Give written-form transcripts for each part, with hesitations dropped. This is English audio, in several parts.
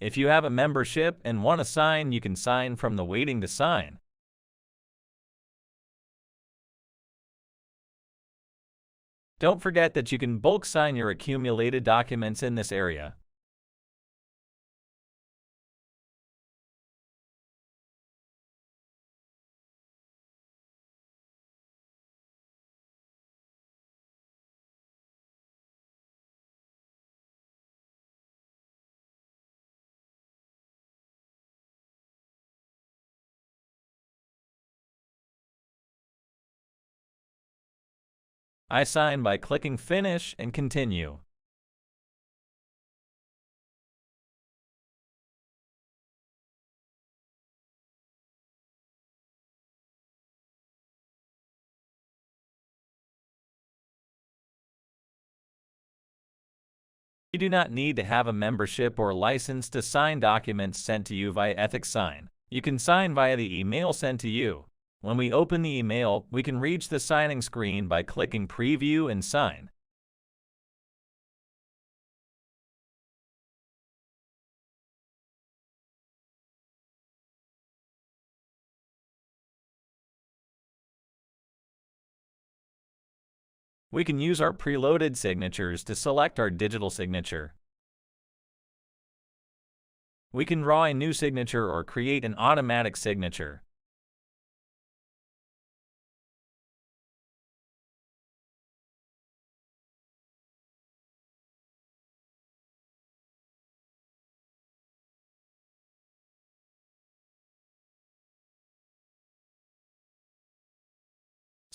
If you have a membership and want to sign, you can sign from the Waiting to Sign. Don't forget that you can bulk sign your accumulated documents in this area. I sign by clicking Finish and Continue. You do not need to have a membership or license to sign documents sent to you via Ethicsign. You can sign via the email sent to you. When we open the email, we can reach the signing screen by clicking Preview and Sign. We can use our preloaded signatures to select our digital signature. We can draw a new signature or create an automatic signature.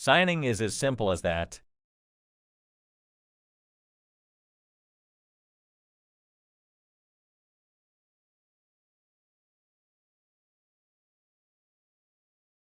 Signing is as simple as that.